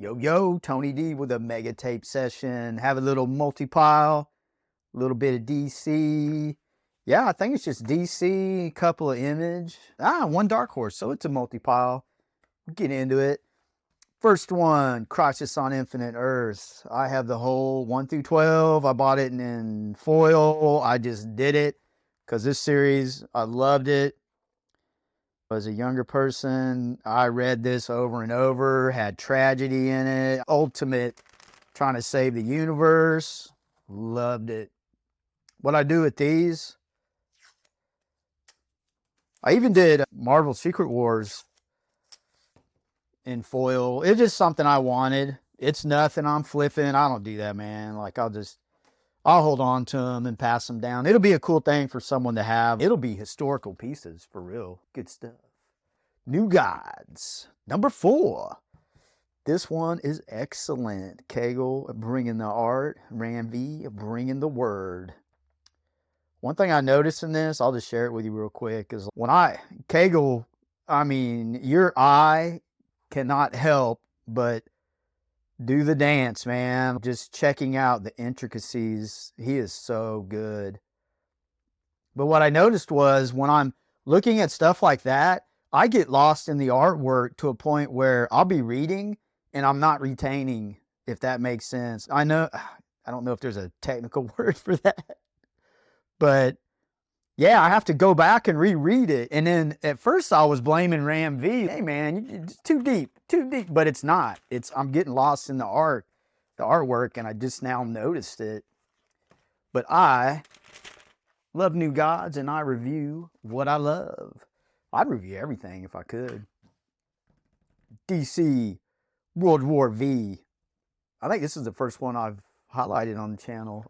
Yo, Tony D with a mega tape session. Have a little multi-pile, a little bit of DC. Yeah, I think it's just DC, a couple of Image. One Dark Horse, so it's a multi-pile. Get into it. First one, Crisis on Infinite Earth. I have the whole 1 through 12. I bought it in foil. I just did it because this series, I loved it. As a younger person, I read this over and over, had tragedy in it, ultimate trying to save the universe. Loved it. What I do with these, I even did Marvel Secret Wars in foil. It's just something I wanted. It's nothing I'm flipping. I don't do that, man. Like, I'll hold on to them and pass them down. It'll be a cool thing for someone to have. It'll be historical pieces, for real. Good stuff. New Gods, number 4. This one is excellent. Kegel bringing the art. Ram V bringing the word. One thing I noticed in this, I'll just share it with you real quick, is when Kegel, I mean, your eye cannot help but do the dance, man. Just checking out the intricacies. He is so good. But what I noticed was when I'm looking at stuff like that, I get lost in the artwork to a point where I'll be reading and I'm not retaining, if that makes sense. I don't know if there's a technical word for that. But yeah, I have to go back and reread it. And then at first I was blaming Ram V. Hey man, it's too deep. But it's not. I'm getting lost in the artwork, and I just now noticed it. But I love New Gods, and I review what I love. I'd review everything if I could. DC World War V. I think this is the first one I've highlighted on the channel.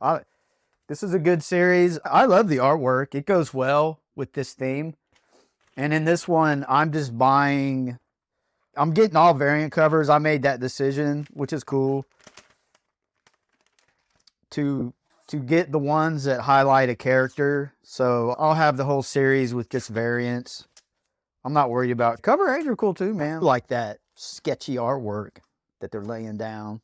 This is a good series. I love the artwork. It goes well with this theme. And in this one, I'm getting all variant covers. I made that decision, which is cool, to get the ones that highlight a character. So I'll have the whole series with just variants. I'm not worried about cover art. Are cool too, man. I like that sketchy artwork that they're laying down.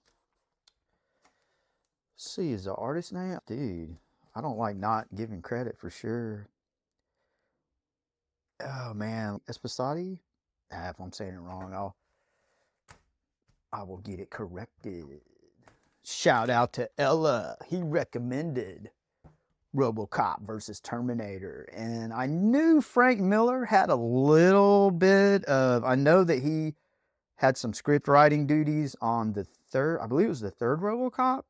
Let's see, is the artist name? Dude, I don't like not giving credit for sure. Oh man, Esposito? If I'm saying it wrong, I will get it corrected. Shout out to Ella. He recommended Robocop versus Terminator. And I knew Frank Miller had a little bit of, I know that he had some script writing duties on the third, I believe it was the third Robocop.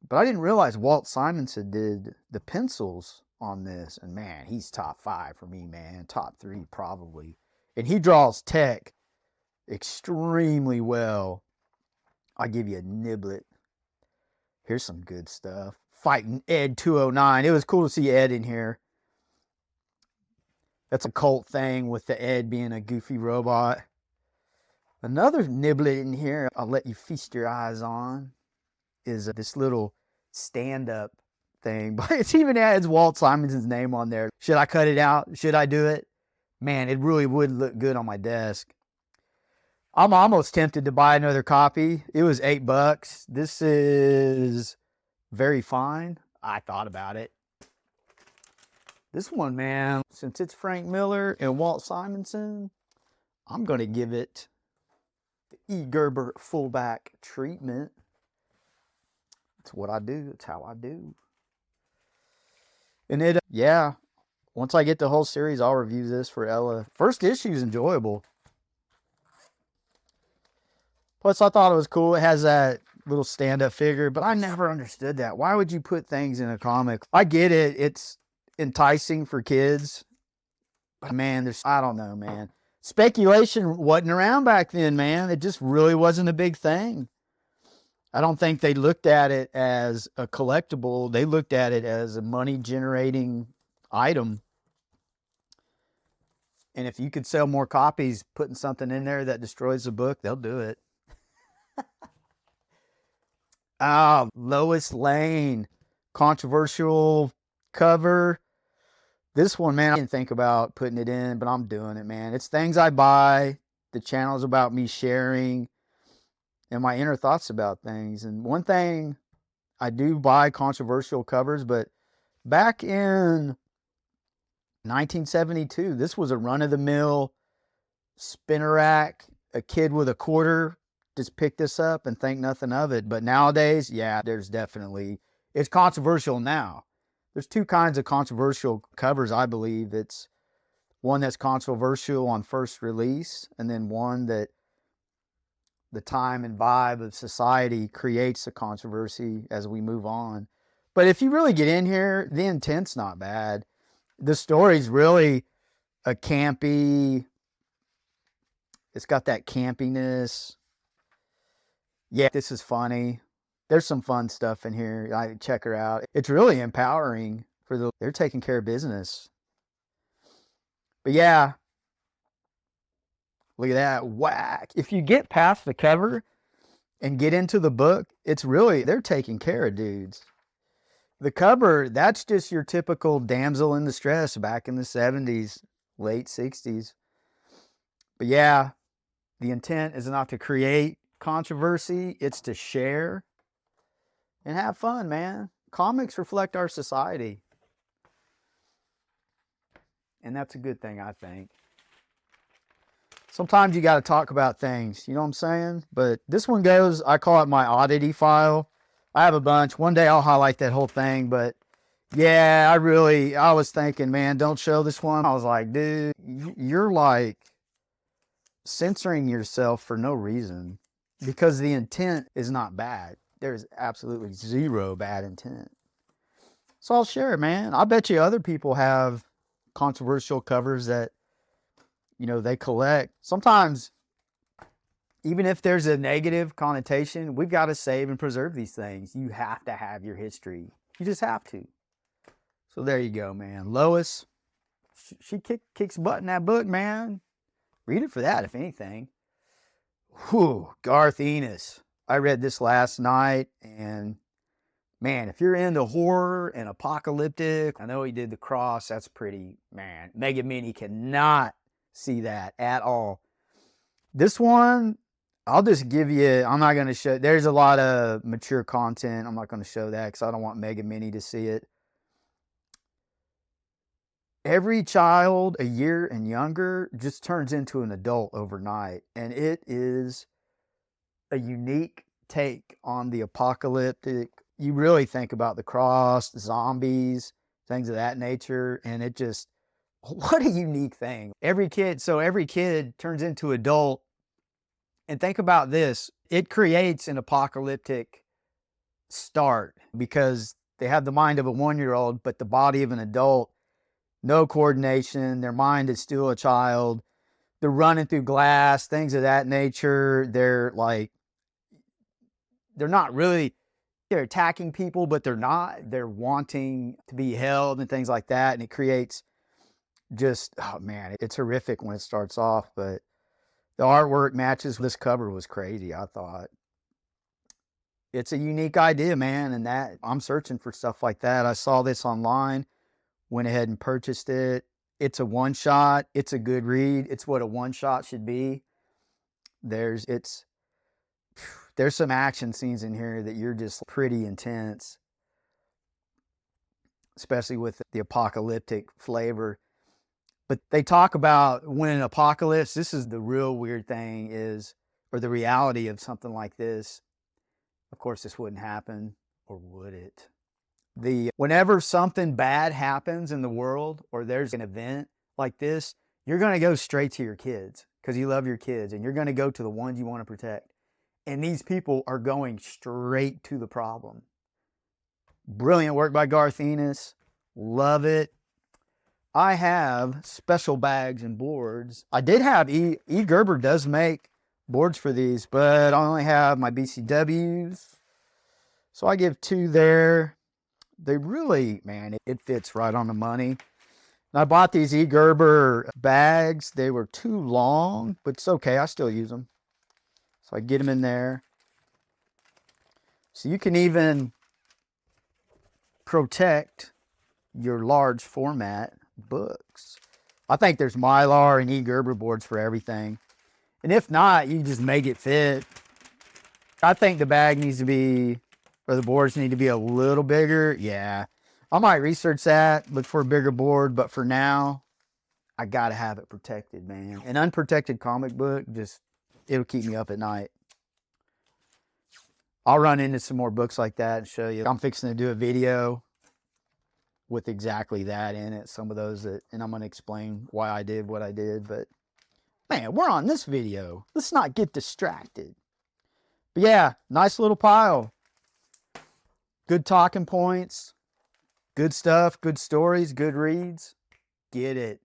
But I didn't realize Walt Simonson did the pencils on this. And man, he's top 5 for me, man. Top 3 probably. And he draws tech extremely well. I'll give you a niblet. Here's some good stuff. Fighting Ed 209. It was cool to see Ed in here. That's a cult thing with the Ed being a goofy robot. Another niblet in here I'll let you feast your eyes on is this little stand-up thing. But it even adds Walt Simonson's name on there. Should I cut it out? Should I do it? Man, it really would look good on my desk. I'm almost tempted to buy another copy. It was $8. This is very fine. I thought about it. This one, man, since it's Frank Miller and Walt Simonson, I'm going to give it the E. Gerber fullback treatment. That's what I do. It's how I do. And yeah, once I get the whole series, I'll review this for Ella. First issue is enjoyable. Plus, I thought it was cool. It has that little stand-up figure, but I never understood that. Why would you put things in a comic? I get it. It's enticing for kids. But man, I don't know, man. Speculation wasn't around back then, man. It just really wasn't a big thing. I don't think they looked at it as a collectible. They looked at it as a money-generating item. And if you could sell more copies, putting something in there that destroys the book, they'll do it. Lois Lane, controversial cover. This one, man, I didn't think about putting it in, but I'm doing it, man. It's things I buy. The channel's about me sharing. and my inner thoughts about things. And one thing, I do buy controversial covers, but back in 1972, this was a run-of-the-mill spinner rack. A kid with a quarter just picked this up and think nothing of it. But nowadays, yeah, it's controversial now. There's two kinds of controversial covers, I believe. It's one that's controversial on first release, and then one that the time and vibe of society creates a controversy as we move on. But if you really get in here, the intent's not bad. The story's really a campy, it's got that campiness. Yeah, this is funny. There's some fun stuff in here. I check her out. It's really empowering they're taking care of business. But yeah, look at that, whack. If you get past the cover and get into the book, they're taking care of dudes. The cover, that's just your typical damsel in distress back in the 70s, late 60s. But yeah, the intent is not to create controversy, it's to share and have fun, man. Comics reflect our society. And that's a good thing, I think. Sometimes you got to talk about things, you know what I'm saying? But this one goes, I call it my oddity file. I have a bunch. One day I'll highlight that whole thing, but yeah, I was thinking, man, don't show this one. I was like, dude, you're like censoring yourself for no reason, because the intent is not bad. There's absolutely zero bad intent. So I'll share it, man. I bet you other people have controversial covers that, they collect. Sometimes, even if there's a negative connotation, we've got to save and preserve these things. You have to have your history. You just have to. So there you go, man. Lois, she kicks butt in that book, man. Read it for that, if anything. Whew, Garth, Ennis. I read this last night, and man, if you're into horror and apocalyptic, I know he did The Cross. That's pretty, man. Mega Mini cannot see that at all. This one, I'll just give you, I'm not going to show, there's a lot of mature content. I'm not going to show that because I don't want Mega Mini to see it. Every child a year and younger just turns into an adult overnight. And it is a unique take on the apocalyptic. You really think about the cross, zombies, things of that nature. And it just, what a unique thing. Every kid turns into adult. And think about this. It creates an apocalyptic start because they have the mind of a 1-year-old, but the body of an adult. No coordination. Their mind is still a child. They're running through glass, things of that nature. They're attacking people, but they're not. They're wanting to be held and things like that. And it creates just, oh man, it's horrific when it starts off, but the artwork matches. This cover was crazy, I thought. It's a unique idea, man, and that I'm searching for stuff like that. I saw this online, went ahead and purchased it. It's a one-shot. It's a good read. It's what a one-shot should be. There's some action scenes in here that you're just pretty intense, especially with the apocalyptic flavor. But they talk about when an apocalypse, this is the real weird thing or the reality of something like this. Of course, this wouldn't happen, or would it? Whenever something bad happens in the world, or there's an event like this, you're going to go straight to your kids because you love your kids, and you're going to go to the ones you want to protect. And these people are going straight to the problem. Brilliant work by Garth Ennis. Love it. I have special bags and boards. I did have E. Gerber does make boards for these, but I only have my BCWs. So I give 2 there. They really, man, it fits right on the money. And I bought these E. Gerber bags. They were too long, but it's okay. I still use them. So I get them in there. So you can even protect your large format books. I think there's Mylar and E. Gerber boards for everything. And if not, you just make it fit. I think the bag needs to be, or the boards need to be a little bigger. Yeah. I might research that, look for a bigger board, but for now, I gotta have it protected, man. An unprotected comic book, it'll keep me up at night. I'll run into some more books like that and show you. I'm fixing to do a video with exactly that in it. Some of those and I'm gonna explain why I did what I did, but man, we're on this video. Let's not get distracted. But yeah, nice little pile. Good talking points. Good stuff, good stories, good reads. Get it.